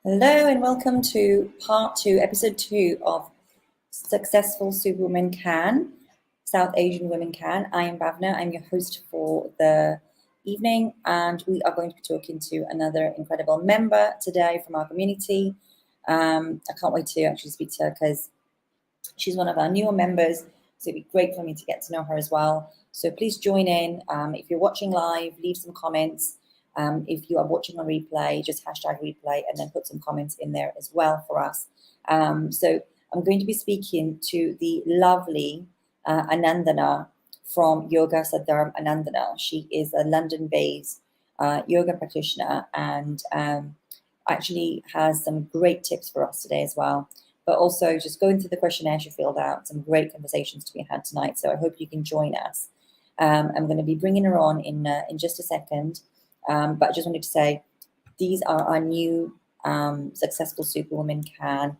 Hello and welcome to part 2, episode 2 of Successful Superwomen Can, South Asian Women Can. I am Bhavna, I'm your host for the evening, and we are going to be talking to another incredible member today from our community. I can't wait to actually speak to her because she's one of our newer members, so it'd be great for me to get to know her as well. So please join in. If you're watching live, leave some comments. If you are watching on replay, just hashtag replay and then put some comments in there as well for us. So I'm going to be speaking to the lovely Anandana from Yoga Sadharm Anandana. She is a London-based yoga practitioner and actually has some great tips for us today as well. But also just going through the questionnaire she filled out, some great conversations to be had tonight. So I hope you can join us. I'm going to be bringing her on in just a second. But I just wanted to say, these are our new Successful Superwoman Can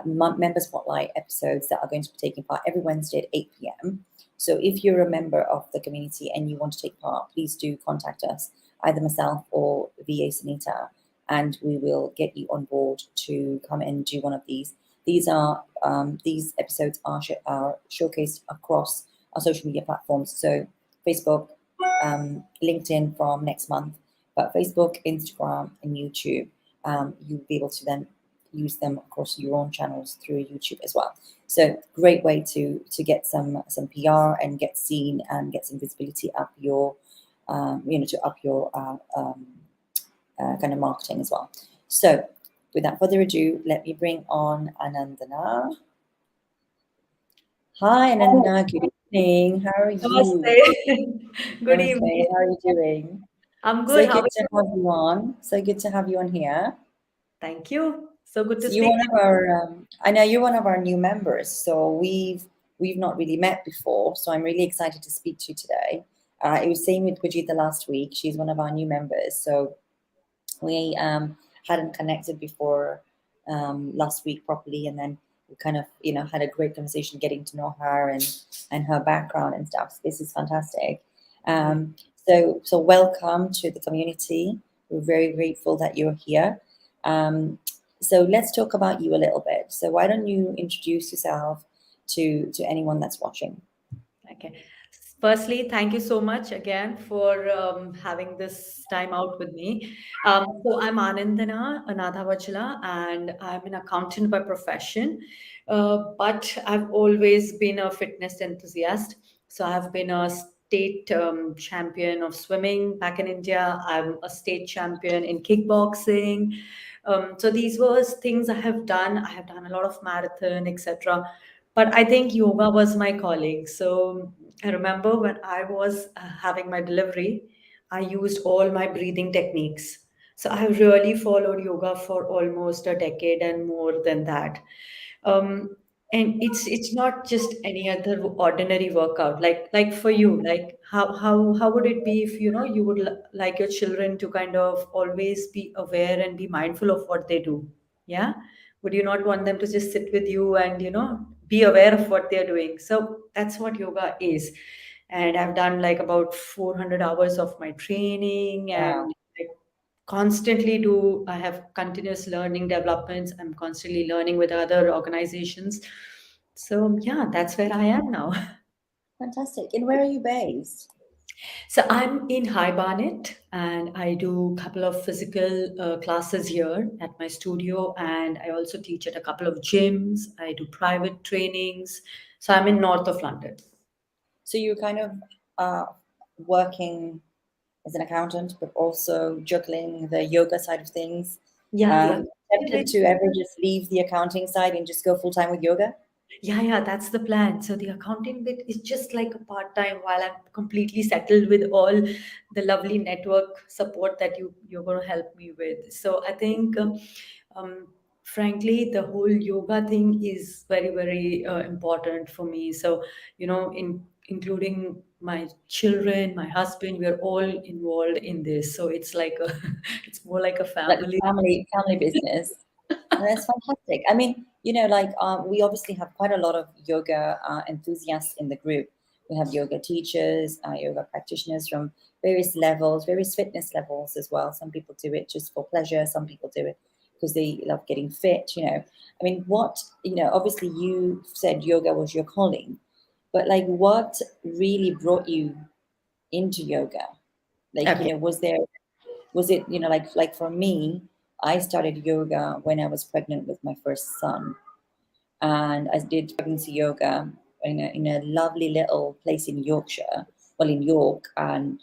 member spotlight episodes that are going to be taking part every Wednesday at 8 p.m. So if you're a member of the community and you want to take part, please do contact us, either myself or VA Sunita, and we will get you on board to come and do one of these. These episodes are showcased across our social media platforms. So Facebook, LinkedIn from next month, but Facebook, Instagram, and YouTube, you'll be able to then use them across your own channels through YouTube as well. So great way to get some PR and get seen and get some visibility up your, to up your kind of marketing as well. So without further ado, let me bring on Anandana. Hi, Anandana. Good evening. How are you? Namaste. Good Okay, evening. how are you doing? I'm So good. How good are to you? have you on. So good to have you on here. Thank you. So good to So you're speak one of with our, I know you're one of our new members. So we've not really met before. So I'm really excited to speak to you today. It was same with Pujita last week. She's one of our new members. So we hadn't connected before last week properly, and then we kind of had a great conversation getting to know her and her background and stuff. So this is fantastic. you. So welcome to the community. We're very grateful that you're here. So let's talk about you a little bit. So why don't you introduce yourself to anyone that's watching? Okay. Firstly, thank you so much again for having this time out with me. So I'm Anandana Anadhavachala, and I'm an accountant by profession. But I've always been a fitness enthusiast. So I've been a state champion of swimming back in India. I'm a state champion in kickboxing. So these were things I have done. I have done a lot of marathon, etc. But I think yoga was my calling. So I remember when I was having my delivery, I used all my breathing techniques. So I have really followed yoga for almost a decade and more than that. Um, and it's not just any other ordinary workout. Like for you, like how would it be if you would like your children to kind of always be aware and be mindful of what they do? Yeah, would you not want them to just sit with you and be aware of what they're doing? So that's what yoga is. And I've done like about 400 hours of my training, and Wow. I constantly do I have continuous learning developments. I'm constantly learning with other organizations. So yeah, that's where I am now. Fantastic. And where are you based? So I'm in High Barnet, and I do a couple of physical classes here at my studio, and I also teach at a couple of gyms. I do private trainings. So I'm in north of London. So you're kind of uh, working as an accountant, but also juggling the yoga side of things. Yeah, the Tempted accounting. to ever just leave the accounting side and just go full time with yoga? Yeah, that's the plan. So the accounting bit is just like a part time while I'm completely settled with all the lovely network support that you're going to help me with. So I think, um, frankly, the whole yoga thing is very important for me. So in including my children, my husband, we are all involved in this. So it's like a, it's more like a Like family. family business. And that's fantastic. I mean, we obviously have quite a lot of yoga enthusiasts in the group. We have yoga teachers, yoga practitioners from various levels, various fitness levels as well. Some people do it just for pleasure. Some people do it because they love getting fit. I mean, obviously you said yoga was your calling, but like, what really brought you into yoga? Like, Okay. was it, like for me, I started yoga when I was pregnant with my first son, and I did pregnancy yoga in a lovely little place in Yorkshire, well, in York, and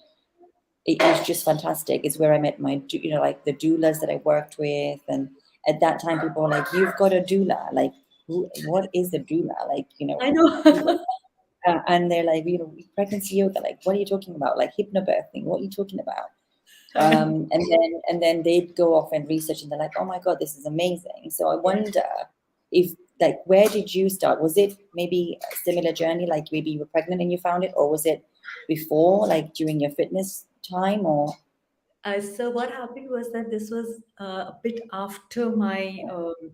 it was just fantastic. It's where I met like the doulas that I worked with, and at that time, people were like, "You've got a doula? Like, what is a doula? Like, I know. and they're like, pregnancy yoga. Like, what are you talking about? Like hypnobirthing? What are you talking about?" And then they'd go off and research, and they're like, "Oh my god, this is amazing." So I wonder if, like, where did you start? Was it maybe a similar journey, like maybe you were pregnant and you found it, or was it before, like during your fitness time, or So what happened was that this was a bit after my.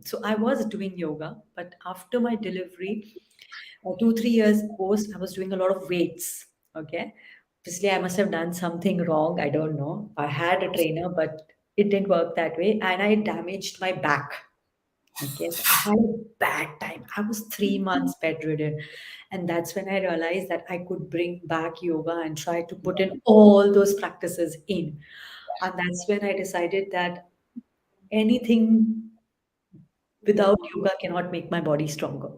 So I was doing yoga, but after my delivery, 2 3 years post, I was doing a lot of weights. Okay, obviously I must have done something wrong. I don't know. I had a trainer, but it didn't work that way, and I damaged my back. Okay, so I had a bad time. I was 3 months bedridden. And that's when I realized that I could bring back yoga and try to put in all those practices in. And that's when I decided that anything without yoga cannot make my body stronger.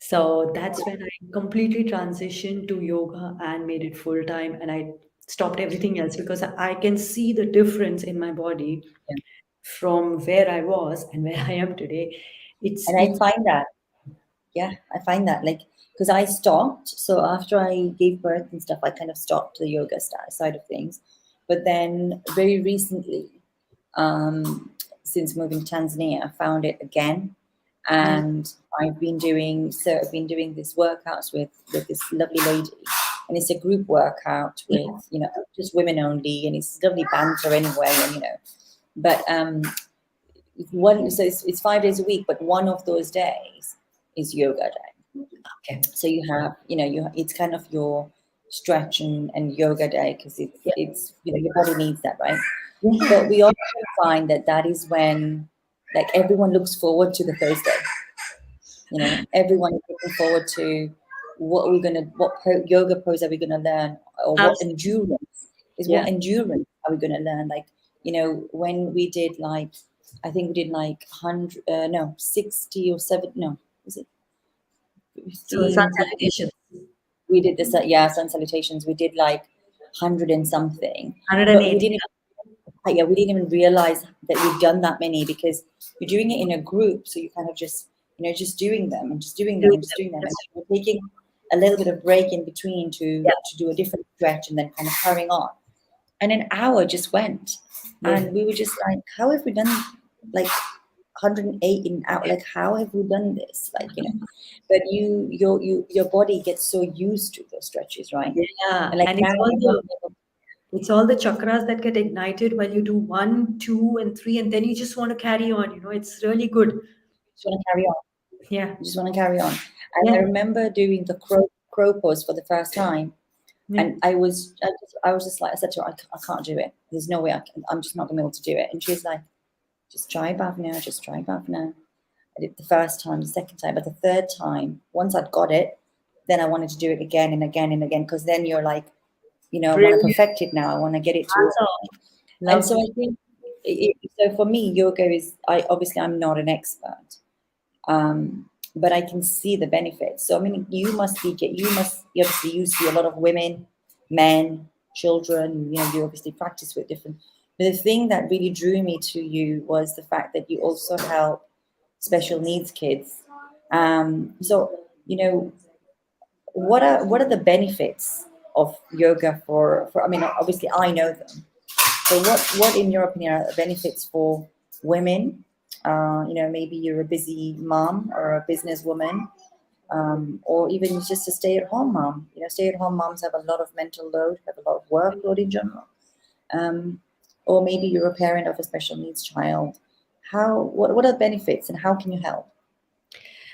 So that's when I completely transitioned to yoga and made it full time. And I stopped everything else because I can see the difference in my body yeah. from where I was and where I am today. And I It's find that, yeah, I find that, like, because I stopped. So after I gave birth and stuff, I kind of stopped the yoga side of things. But then very recently, since moving to Tanzania, I found it again, nice. and I've been doing these workouts with this lovely lady, and it's a group workout with Yeah. just women only, and it's lovely banter anyway, and but one so it's 5 days a week, but one of those days is yoga day. Okay. So you have, it's kind of your stretch and yoga day, because Yeah. it's your body needs that, right? Yeah. But we also find that is when, like, everyone looks forward to the Thursday. Everyone is looking forward to what yoga pose are we gonna learn, or Absolutely. Yeah. what endurance are we gonna learn? Like, when we did, like, I think we did like 100, no, 60 or 70, no, was it So sun 15? salutation. We did this, yeah, sun salutations. We did like 100 and something, but 180. we didn't even realize that we'd done that many, because you're doing it in a group. So you kind of just doing them and just doing them Doing and just them. doing them. And Yes. we're taking a little bit of break in between Yeah. to do a different stretch, and then kind of carrying on. And an hour just went. Yeah. And we were just like, how have we done like 108 in an hour? Like, how have we done this? Like, but your body gets so used to those stretches, right? Yeah. And like And now you're not able. it's all the chakras that get ignited while you do 1 2 and 3, and then you just want to carry on. It's really good. Just want to carry on. Yeah. You just want to carry on. And Yeah. I remember doing the crow pose for the first time, Yeah. and I was just like, I said to her, I can't do it. There's no way I'm just not gonna be able to do it. And she was like, just try Bhavna, just try Bhavna. I did it the first time, the second time, but the third time, once I'd got it, then I wanted to do it again and again and again, because then you're like, I want to Brilliant. perfect it now. I want to get it to. Awesome. And so Lovely. I think, so for me, yoga is, I'm not an expert, but I can see the benefits. So I mean, you obviously you see a lot of women, men, children. You obviously practice with different. But the thing that really drew me to you was the fact that you also help special needs kids. So what are the benefits of yoga for? I mean, obviously I know them. So what in your opinion are the benefits for women? Maybe you're a busy mom or a businesswoman, or even just a stay-at-home mom. Stay-at-home moms have a lot of mental load, have a lot of workload in general. Um, or maybe you're a parent of a special needs child. What are the benefits, and how can you help?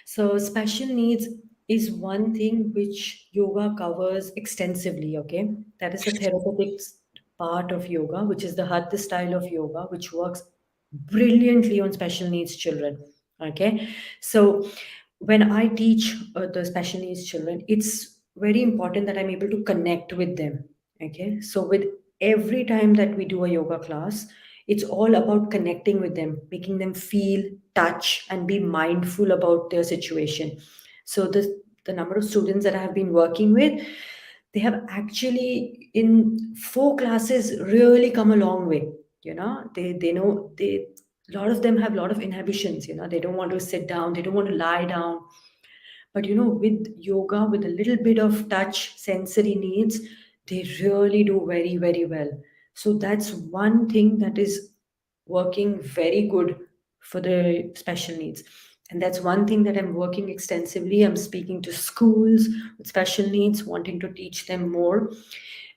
So, special needs is one thing which yoga covers extensively, okay? That is the therapeutic part of yoga, which is the Hatha style of yoga, which works brilliantly on special needs children. Okay, so when I teach the special needs children, it's very important that I'm able to connect with them. Okay, so with every time that we do a yoga class, it's all about connecting with them, making them feel, touch, and be mindful about their situation. So the number of students that I have been working with, they have actually in 4 classes really come a long way. They know they a lot of them have a lot of inhibitions. They don't want to sit down, they don't want to lie down, but with yoga, with a little bit of touch, sensory needs, they really do very, very well. So that's one thing that is working very good for the special needs. And that's one thing that I'm working extensively. I'm speaking to schools with special needs, wanting to teach them more,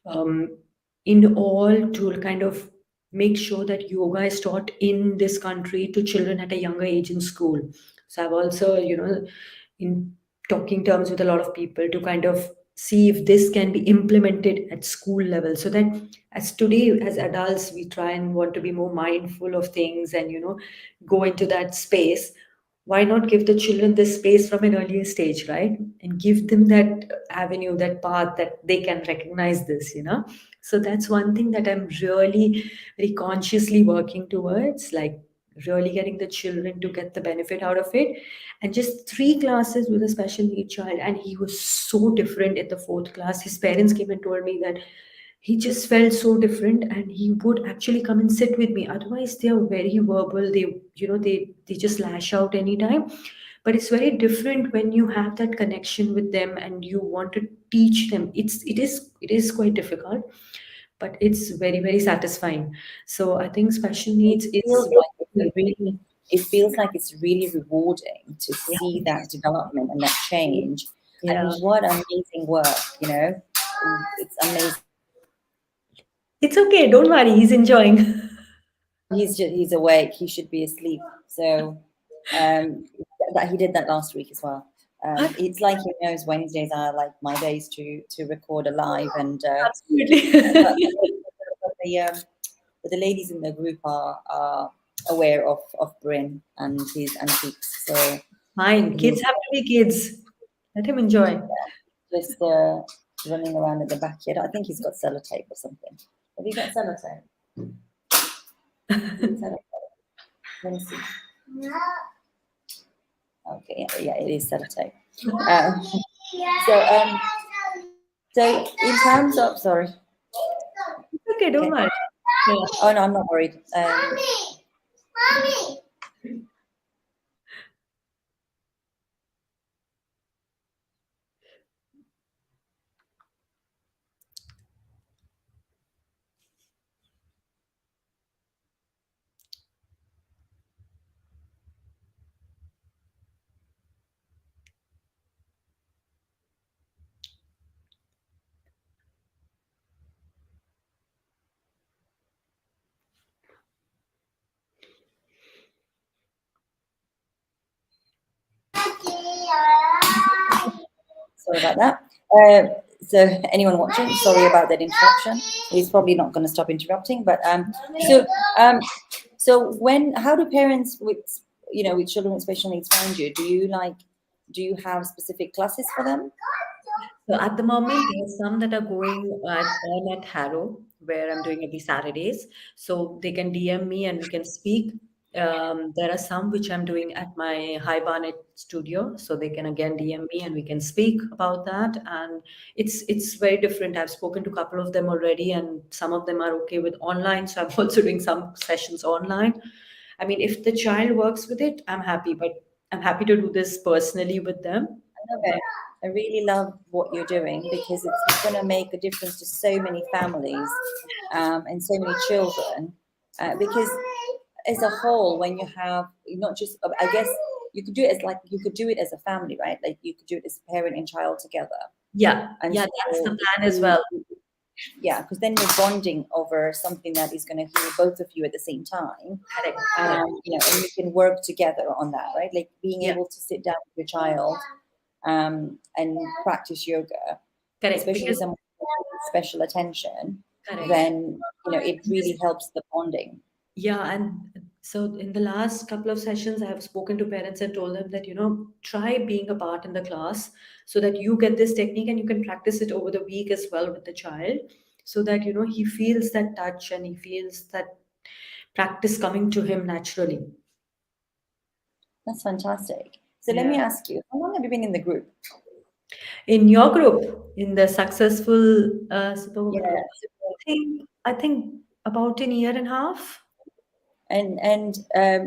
um, in all to kind of make sure that yoga is taught in this country to children at a younger age in school. So I've also, in talking terms with a lot of people to kind of see if this can be implemented at school level, so that as today as adults we try and want to be more mindful of things and go into that space, why not give the children this space from an earlier stage, right? And give them that avenue, that path, that they can recognize this. So that's one thing that I'm really very consciously working towards, like really getting the children to get the benefit out of it. And just 3 classes with a special need child, and he was so different in the 4th class. His parents came and told me that he just felt so different, and he would actually come and sit with me. Otherwise they are very verbal, they just lash out anytime. But it's very different when you have that connection with them and you want to teach them. It is quite difficult, but it's very, very satisfying. So I think special It needs feels is like it's really rewarding to yeah, see that development and that change. yeah. And what amazing work, you know. It's amazing. It's okay, don't worry, he's enjoying. He's awake. He should be asleep. So um, that he did that last week as well. It's like he knows Wednesdays are like my days to record a live, and but, Absolutely. but the but the ladies in the group are aware of Bryn and his antiques. So Fine, kids he's have to be kids. Let him enjoy. just running around at the backyard. I think he's got sellotape or something. Have you got sellotape? Is it sellotape? Let me see. Okay, yeah, it is sellotape. Um, so, so in terms of, sorry, It's okay, don't okay. worry. Yeah. Oh no, I'm not worried. Sorry about that. So anyone watching, sorry about that interruption. He's probably not going to stop interrupting, but so um, so how do parents with with children with special needs find you? Do you have specific classes for them? So at the moment, there are some that are going at Harrow, where I'm doing every Saturdays. So they can DM me and we can speak. There are some which I'm doing at my High Barnet studio, so they can again DM me and we can speak about that. And it's very different. I've spoken to a couple of them already, and some of them are okay with online. So I'm also doing some sessions online. I mean, if the child works with it, I'm happy, but I'm happy to do this personally with them. I love it. I really love what you're doing because it's going to make a difference to so many families and so many children. Because as a whole, when you have not just, I guess you could do it as like you could do it as a family, right? Like you could do it as a parent and child together. Yeah, And yeah, that's so the plan as well. yeah, because then you're bonding over something that is going to heal both of you at the same time. Correct, correct. And you can work together on that, right? Like being Yeah, able to sit down with your child and practice yoga, correct. especially Because someone with special attention, correct. then it really helps the bonding. Yeah, and So in the last couple of sessions, I have spoken to parents and told them that, try being a part in the class so that you get this technique and you can practice it over the week as well with the child so that, he feels that touch and he feels that practice coming to him naturally. That's fantastic. So let me Yeah. ask you, how long have you been in the group? In your group, in the successful Superwoman Yeah. group, I think about a year and a half. And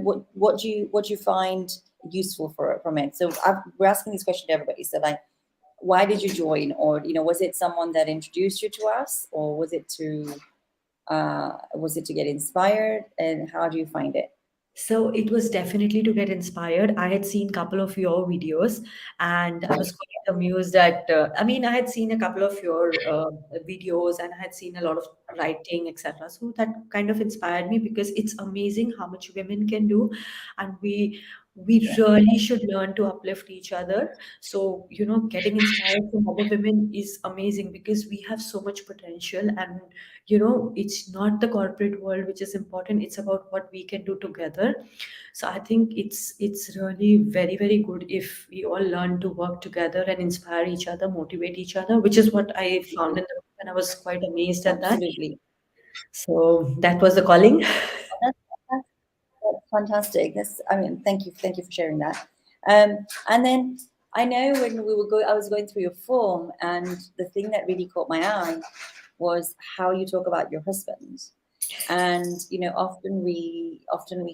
what do you find useful from it? So we're asking this question to everybody. So like, why did you join, or was it someone that introduced you to us, or was it to get inspired, and how do you find it? So it was definitely to get inspired. I had seen a couple of your videos and I was quite amused at, I mean, I had seen a couple of your videos and I had seen a lot of writing, etc. So that kind of inspired me because it's amazing how much women can do. And we Yeah, really should learn to uplift each other. So, getting inspired from other women is amazing because we have so much potential and it's not the corporate world which is important, it's about what we can do together. So I think it's really very very good if we all learn to work together and inspire each other, motivate each other, which is what I found in the book and I was quite amazed at that. absolutely. So that was the calling. That's, that's fantastic. I mean, thank you for sharing that. And then I know when I was going through your form, and the thing that really caught my eye was how you talk about your husband. And often we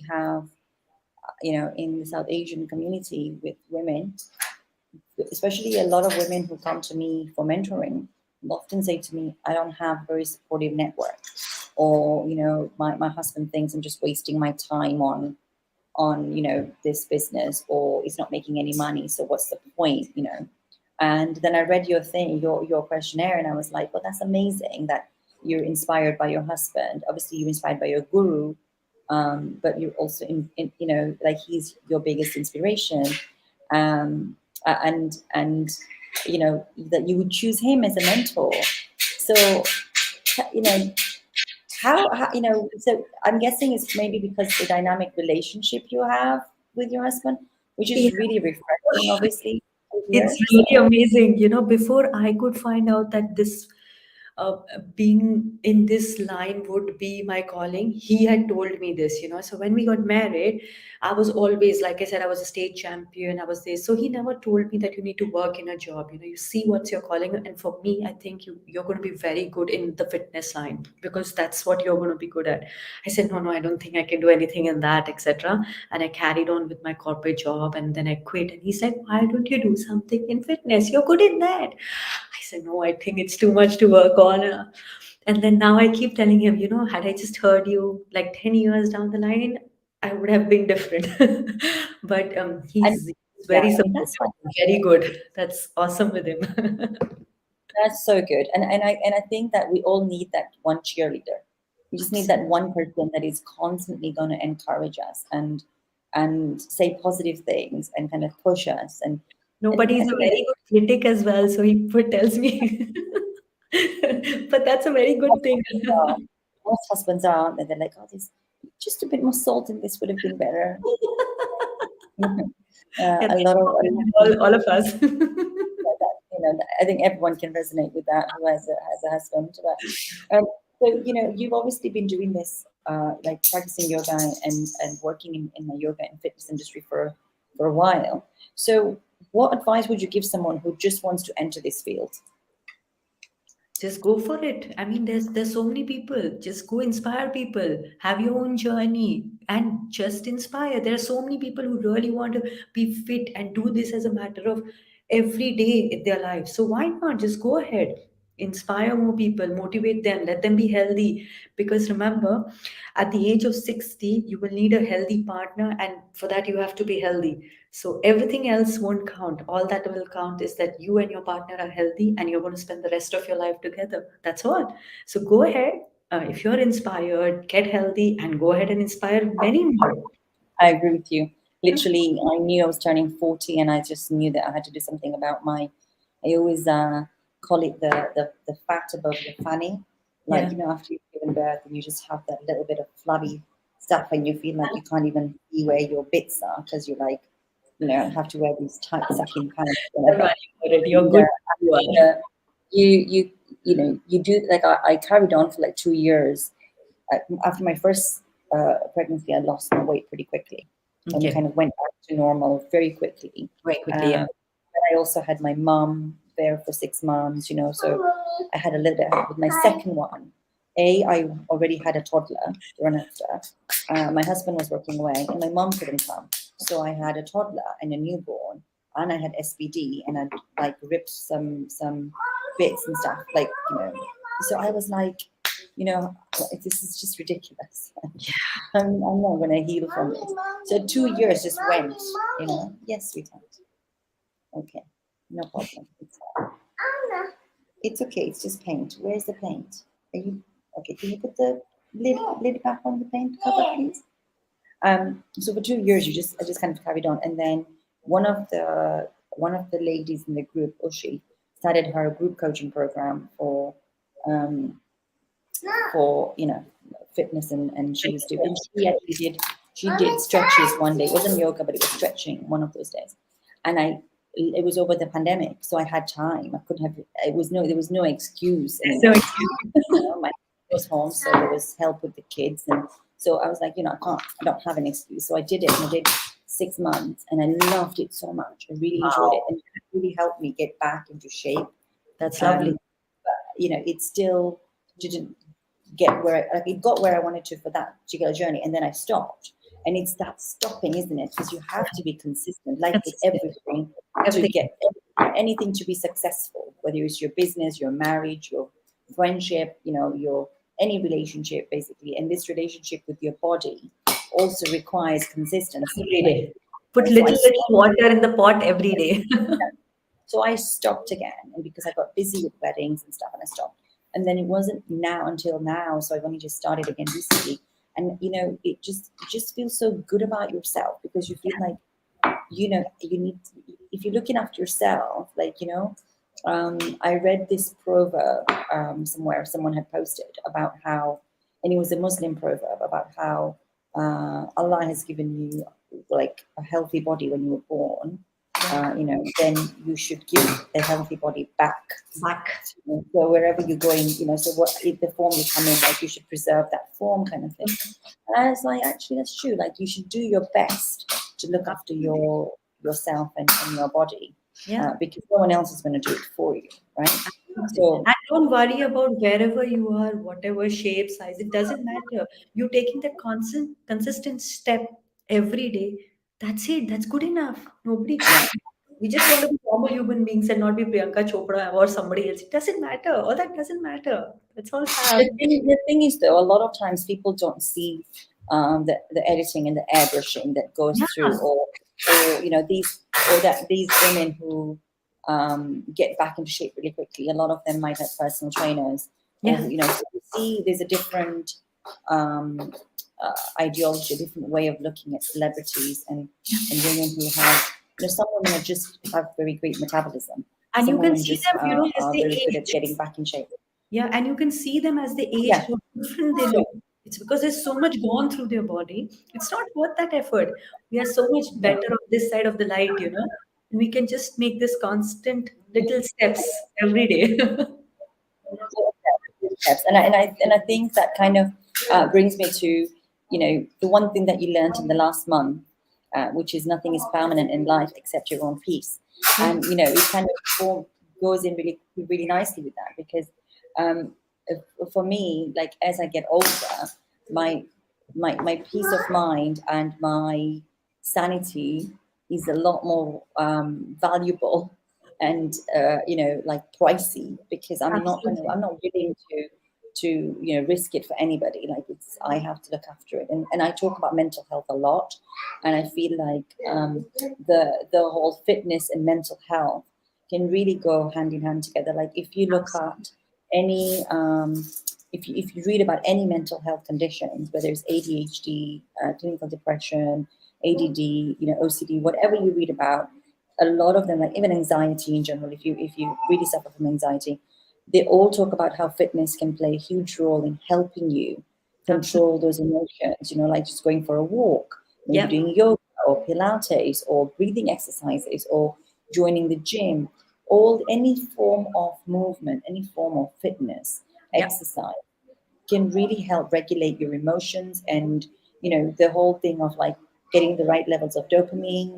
have, in the South Asian community with women, especially a lot of women who come to me for mentoring, will often say to me, I don't have a very supportive network, or my husband thinks I'm just wasting my time on this business, or it's not making any money, so what's the point. And then I read your questionnaire, and I was like, well, that's amazing that you're inspired by your husband. Obviously you're inspired by your guru, but you're also like he's your biggest inspiration. And that you would choose him as a mentor. So you know so I'm guessing it's maybe because the dynamic relationship you have with your husband, which Yeah. is really refreshing, obviously, to It's hear. So really amazing. Before I could find out that this uh, being in this line would be my calling, he had told me this. So when we got married, I was always, like I said, I was a state champion. I was this. So he never told me that you need to work in a job. You see what's your calling. And for me, I think you're going to be very good in the fitness line because that's what you're going to be good at. I said, no, no, I don't think I can do anything in that, etc. And I carried on with my corporate job and then I quit. And he's like, why don't you do something in fitness? You're good in that. I said, no, I think it's too much to work on. And then now I keep telling him, had I just heard you like 10 years down the line, I would have been different. But and he's yeah, very I mean, that's supportive, fantastic. very good. That's awesome with him. That's so good. And I think that we all need that one cheerleader. We just need that one person that is constantly going to encourage us and say positive things and kind of push us. No, but he's a very good critic as well, so he tells me. But that's a very good most thing. husbands are, most husbands are, aren't they? They're like, oh, there's just a bit more salt in this would have been better. Yeah, A lot of all of us. I think everyone can resonate with that who has a husband. But so you've obviously been doing this, like practicing yoga and working in the yoga and fitness industry for a while. So what advice would you give someone who just wants to enter this field? Just go for it. I mean, there's so many people. Just go inspire people. Have your own journey and just inspire. There are so many people who really want to be fit and do this as a matter of every day in their life. So why not just go ahead? Inspire more people, motivate them, let them be healthy. Because remember, at the age of 60, you will need a healthy partner, and for that, you have to be healthy. So everything else won't count. All that will count is that you and your partner are healthy and you're going to spend the rest of your life together. That's all. So go ahead. If you're inspired, get healthy and go ahead and inspire many more. I agree with you. Literally, I knew I was turning 40, and I just knew that I had to do something about I always call it the fat above the fanny. Like, Yeah. after you've given birth and you just have that little bit of flabby stuff, and you feel like you can't even see where your bits are because you're like, have to wear these tight sucking pants, Don't whatever. worry about it. You're And, good. You are. you you do like I carried on for like 2 years. After my first pregnancy, I lost my weight pretty quickly and Okay. kind of went back to normal very quickly. Very quickly, yeah. But I also had my mum there for 6 months, so I had a little bit of help with my second one. I already had a toddler to run after. My husband was working away, and my mum couldn't come, so I had a toddler and a newborn, and I had SBD, and I'd like ripped some bits and stuff, So I was like, this is just ridiculous. I'm not going to heal from this. So 2 years just went. Yes, sweetheart. Okay, no problem. It's okay. It's just paint. Where's the paint? Are you okay? Can you put the lid back on the paint cover, please? So for 2 years, I just kind of carried on, and then one of the ladies in the group, Ushi, started her group coaching program um, for fitness, and she was doing. And she did stretches one day. It wasn't yoga, but it was stretching one of those days, and it was over the pandemic, so I had time. I couldn't have. There was no excuse anymore. My husband was home, so there was help with the kids, and so I was like, I don't have an excuse. So I did it, and I did 6 months, and I loved it so much. I really enjoyed it, and it really helped me get back into shape. That's lovely. But it still didn't get where it got where I wanted to for that particular journey, and then I stopped. And it's that stopping, isn't it? Because you have to be consistent, like with everything, to get anything to be successful, whether it's your business, your marriage, your friendship, your any relationship, basically. And this relationship with your body also requires consistency. Every day. Put little water in the pot every day. So I stopped again, and because I got busy with weddings and stuff, and I stopped. And then it wasn't until now. So I've only just started again recently. And it just feels so good about yourself, because you feel like you need if you're looking after yourself, I read this proverb somewhere someone had posted about how, and it was a Muslim proverb about how Allah has given you like a healthy body when you were born. Then you should give the healthy body back. So wherever you're going, so what if the form you come in, like you should preserve that form, kind of thing. And I was like, actually, that's true. Like you should do your best to look after yourself and your body, because no one else is going to do it for you, right? So and don't worry about wherever you are, whatever shape, size. It doesn't matter. You're taking that consistent step every day. That's it. That's good enough. Nobody. We just want to be normal human beings and not be Priyanka Chopra or somebody else. It doesn't matter. All that doesn't matter. That's all fab. The thing is, though, a lot of times people don't see the editing and the airbrushing that goes through, or these women who get back into shape really quickly. A lot of them might have personal trainers. So you see, there's a different ideology, a different way of looking at celebrities and women who have. Some women just have very great metabolism, and some you can women see just them, as are they very good at age. getting back in shape. Yeah, and you can see them as they age, Yeah. how different they look. It's because there's so much gone through their body. It's not worth that effort. We are so much better on this side of the light, And we can just make this constant little steps every day. Steps. And I think that kind of brings me to the one thing that you learned in the last month, which is nothing is permanent in life except your own peace. And it kind of goes in really nicely with that, because for me, like as I get older, my peace of mind and my sanity is a lot more valuable and like pricey, because I'm not willing to risk it for anybody. Like I have to look after it, and I talk about mental health a lot, and I feel like the whole fitness and mental health can really go hand in hand together. Like if you look at any if you read about any mental health conditions, whether it's ADHD, clinical depression, ADD, OCD, whatever you read about, a lot of them, like even anxiety in general, if you really suffer from anxiety, they all talk about how fitness can play a huge role in helping you control those emotions, like just going for a walk, maybe Yep. doing yoga or Pilates or breathing exercises or joining the gym, any form of movement, any form of fitness, Yep. exercise can really help regulate your emotions and the whole thing of like getting the right levels of dopamine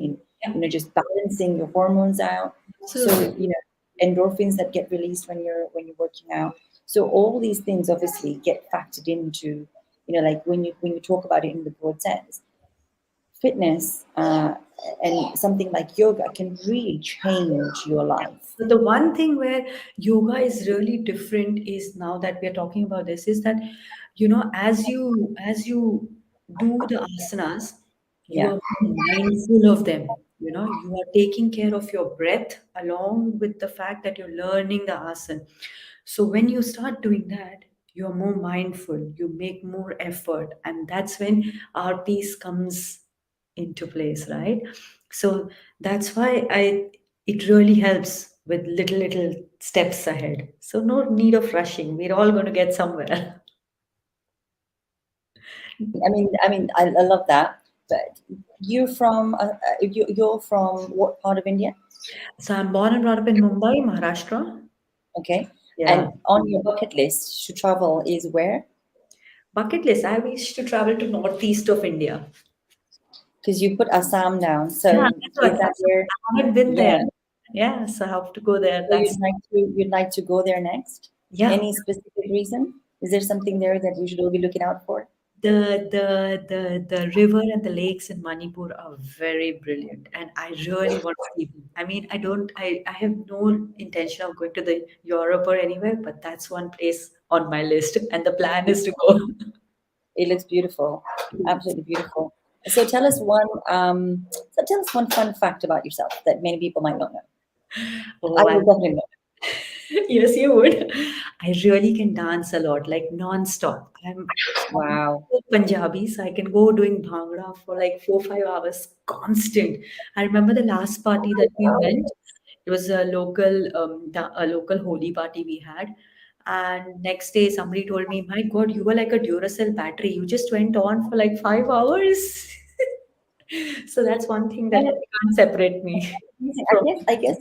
and Yep. just balancing your hormones out. So Absolutely. endorphins that get released when you're working out. So all these things obviously get factored into like when you talk about it in the broad sense, fitness and something like yoga can really change your life. But the one thing where yoga is really different is, now that we are talking about this, is that as you do the asanas, you Yeah. are mindful of them. You are taking care of your breath along with the fact that you're learning the asana. So when you start doing that, you're more mindful, you make more effort, and that's when our peace comes into place, right? So that's why I it really helps with little steps ahead. So no need of rushing. We're all going to get somewhere. I love that. But you're from what part of India? So I'm born and brought up in Mumbai, Maharashtra. Okay. Yeah. And on your bucket list to travel is where? Bucket list. I wish to travel to northeast of India. Because you put Assam down. Yeah, So that's is what. that where? I haven't been there. Yeah. Yeah, so I have to go there. So you'd like to go there next? Yeah. Any specific reason? Is there something there that we should all be looking out for? The river and the lakes in Manipur are very brilliant, and I really want to see them. I mean, I have no intention of going to the Europe or anywhere, but that's one place on my list, and the plan is to go. It looks beautiful, absolutely beautiful. So tell us one fun fact about yourself that many people might not know. I Oh, will definitely know. yes, you would. I really can dance a lot, like non-stop. I'm Wow. Punjabi, so I can go doing bhangra for like 4 5 hours constant. I remember the last party that we went. It was a local Holi party we had. And next day, somebody told me, "My God, you were like a Duracell battery. You just went on for like 5 hours." So that's one thing that And can't separate me I from. guess I guess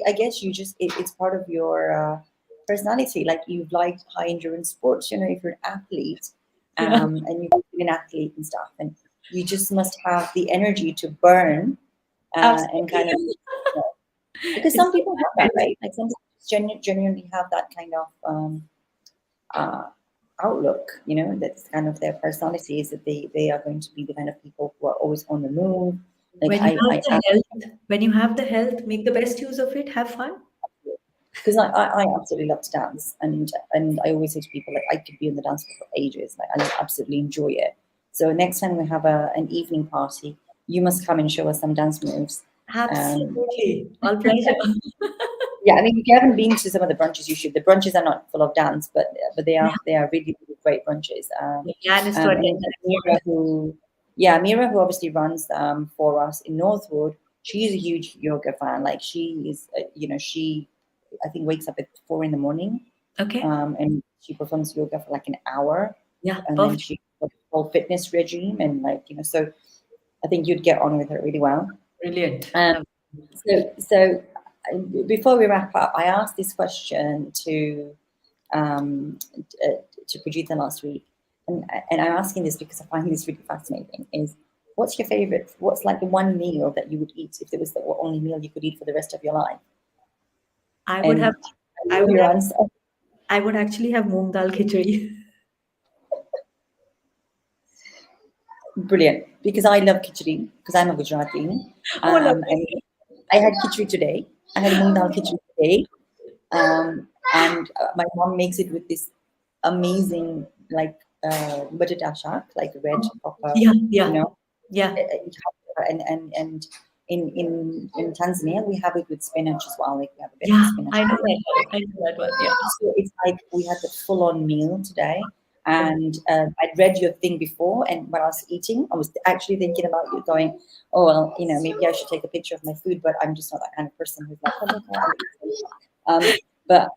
I guess you just it's part of your personality. Like you like high endurance sports. If you're an athlete, Yeah, and you've been an athlete and stuff, and you just must have the energy to burn and absolutely. kind of because It's some so people have that, right? Like some people genuinely have that kind of uh, outlook. That's kind of their personality is that they are going to be the kind of people who are always on the move. Like when you have the when you have the health, make the best use of it, have fun. because I absolutely love to dance, and I always say to people like I could be on the dance floor for ages. Like I absolutely enjoy it. So next time we have an evening party, you must come and show us some dance moves. Um, Absolutely. All pleasure. yeah, I mean, if you haven't been to some of the brunches, you should. The brunches are not full of dance, but they are really, really great brunches. The plan is to And attend the next one. Mira, who obviously runs for us in Northwood, she's a huge yoga fan. Like she is, she I think wakes up at 4 in the morning, Okay. and she performs yoga for like an hour, Yeah, and then perfect. she got a whole fitness regime, and so I think you'd get on with her really well. Brilliant. Um, so before we wrap up, I asked this question to Pujita last week, and I'm asking this because I find this really fascinating. Is what's your favorite? What's like the one meal that you would eat if there was the only meal you could eat for the rest of your life? I would have And I would your have answer, I would actually have moong dal khichdi. brilliant, because I love khichdi because I'm a Gujarati, Oh, lovely. and I had khichdi today. I had moong dal khichdi today, and my mom makes it with this amazing like batata shak, like red proper, Yeah, you yeah, know, yeah, and in Tanzania we have it with spinach as well. Like we have a bit of yeah. spinach. I know that one. I know that one. Yeah. So it's like we had the full-on meal today. And I'd read your thing before, and when I was eating, I was actually thinking about you, going, "Oh well, maybe I should take a picture of my food," but I'm just not that kind of person who's like, "Oh look, I'm eating." But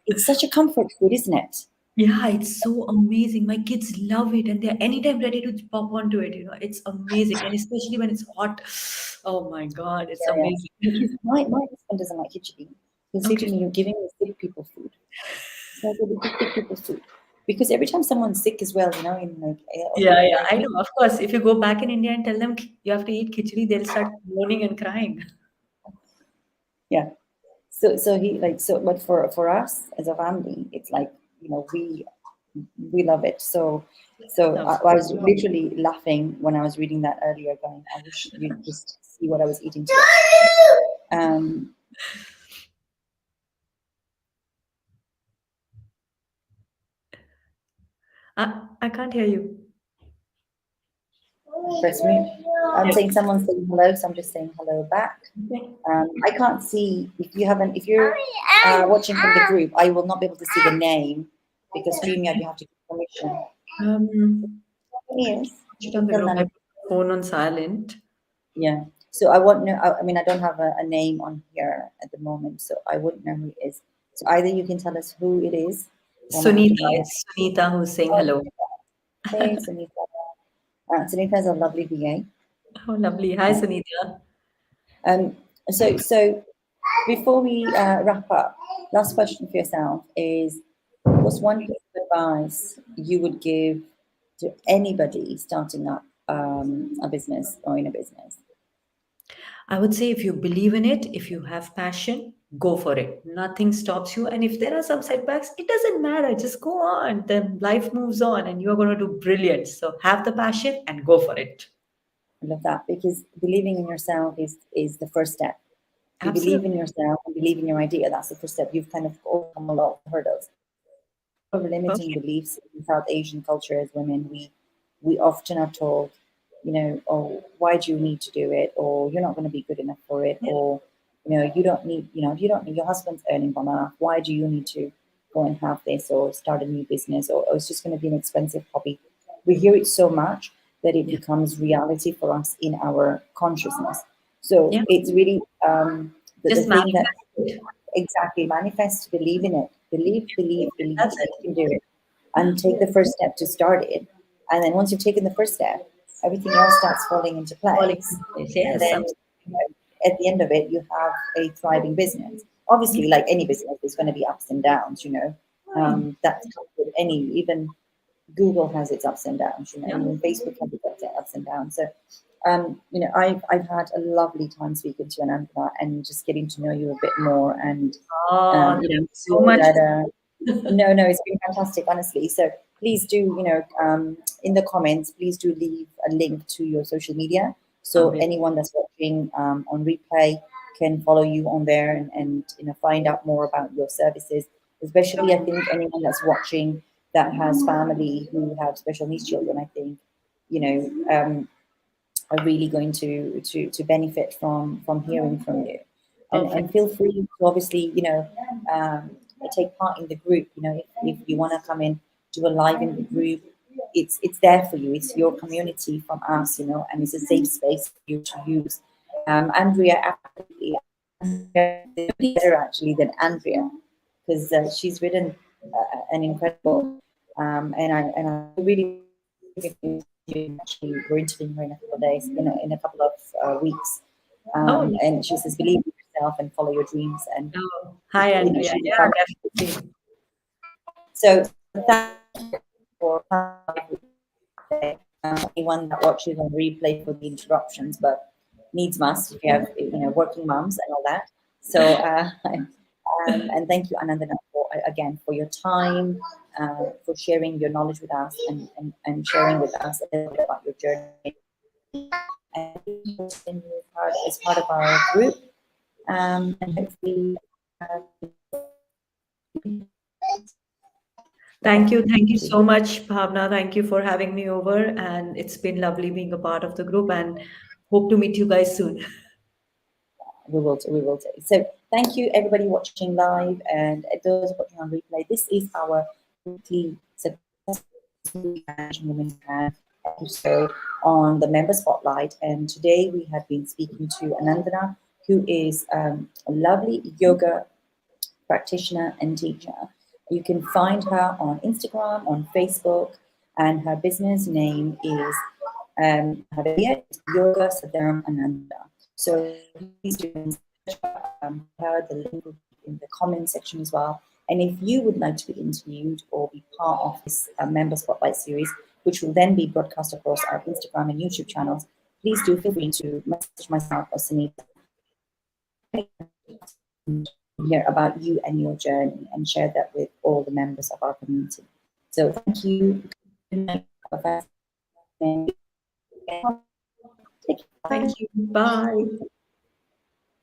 it's such a comfort food, isn't it? Yeah, it's so amazing. My kids love it and they're anytime ready to pop onto it. It's amazing. And especially when it's hot. Oh my God, it's Yeah, yeah. amazing. Because my husband doesn't like khichdi. He'll say to Okay. me, "You're giving the sick people food." So I go, "Give sick people food," because every time someone's sick as well, in like Yeah, yeah, like I know. Of course, if you go back in India and tell them you have to eat khichdi, they'll start moaning and crying. yeah. So he like so, but for us as a family, it's like we love it. So I was literally laughing when I was reading that earlier, going, "I wish you'd just see what I was eating today." Um, I can't hear you. Press mute. I'm Yeah. saying someone's saying hello, so I'm just saying hello back. Okay. I can't see if you're watching from the group, I will not be able to see the name because StreamYard you have to get permission. Um, Yes, Switch you on can the tell group. I Nana. put the phone on silent. Yeah. So I won't know. I mean, I don't have a name on here at the moment, so I wouldn't know who it is. So either you can tell us who it is, or I might have to Sunita, read it. it's Sunita who's saying Oh, hello. hey, Sunita. Sunita is a lovely VA. Oh, lovely. Hi, Sunita. Um, so before we wrap up, last question for yourself is: what's one piece of advice you would give to anybody starting up a business or in a business? I would say if you believe in it, if you have passion, go for it. Nothing stops you. And if there are some setbacks, it doesn't matter. Just go on. Then life moves on and you're going to do brilliant. So have the passion and go for it. I love that because believing in yourself is the first step. If you believe in Absolutely. yourself and believe in your idea, that's the first step. You've kind of overcome a lot of hurdles. Of limiting Perfect. beliefs in South Asian culture as women, we often are told, oh, why do you need to do it, or you're not going to be good enough for it, Yeah. or you don't need your husband's earning well enough. Why do you need to go and have this or start a new business, or it's just going to be an expensive hobby? We hear it so much that it Yeah. becomes reality for us in our consciousness. So Yeah. it's really the Just thing that manifest it. exactly manifest, believe in it, believe That's that it. you can do it, and take the first step to start it. And then once you've taken the first step, everything else starts falling into Falling place. into place. And Yes. then at the end of it, you have a thriving business. Obviously, like any business, there's going to be ups and downs. Fine. That's with any even Google has its ups and downs. Yeah. Even Facebook has its ups and downs. So I've had a lovely time speaking to Anandana and just getting to know you a bit more, and Oh, thank you so feel much. that no, it's been fantastic, honestly. So please do, in the comments, please do leave a link to your social media I so will. anyone that's watching on replay can follow you on there and find out more about your services. Sure. Especially, I think anyone that's watching that has family who have special needs children, I think, you know, are really going to benefit from hearing from you, and Perfect. feel free to obviously um, take part in the group. If you want to come in, do a live in the group, it's there for you. It's your community from us, and it's a safe space for you to use. Andrea, absolutely, nobody better actually than Andrea, because she's written an incredible and I really actually we're interviewing her in a couple of days, in a couple of weeks. Oh, lovely. And she says, believe in yourself and follow your dreams. And Oh, hi, Andrea. she's a Yeah, fun. definitely. So thank you for anyone that watches on replay for the interruptions, but needs must if you have working moms and all that. So and thank you, Anandana, for again for your time, for sharing your knowledge with us and sharing with us a little bit about your journey and hosting you as part of our group. And hopefully, uh, Thank you. Thank you so much, Bhavna. Thank you for having me over. And it's been lovely being a part of the group and hope to meet you guys soon. we will do. So thank you, everybody watching live and those watching on replay. This is our weekly successful women can episode on the member spotlight, and today we have been speaking to Anandana, who is a lovely yoga practitioner and teacher. You can find her on Instagram, on Facebook, and her business name is Yoga Sadharam Ananda. So please do search her. The link will be in the comment section as well. And if you would like to be interviewed or be part of this member spotlight series, which will then be broadcast across our Instagram and YouTube channels, please do feel free to message myself or Sunita, hear about you and your journey and share that with all the members of our community. So thank you. Good night. Thank you. Bye.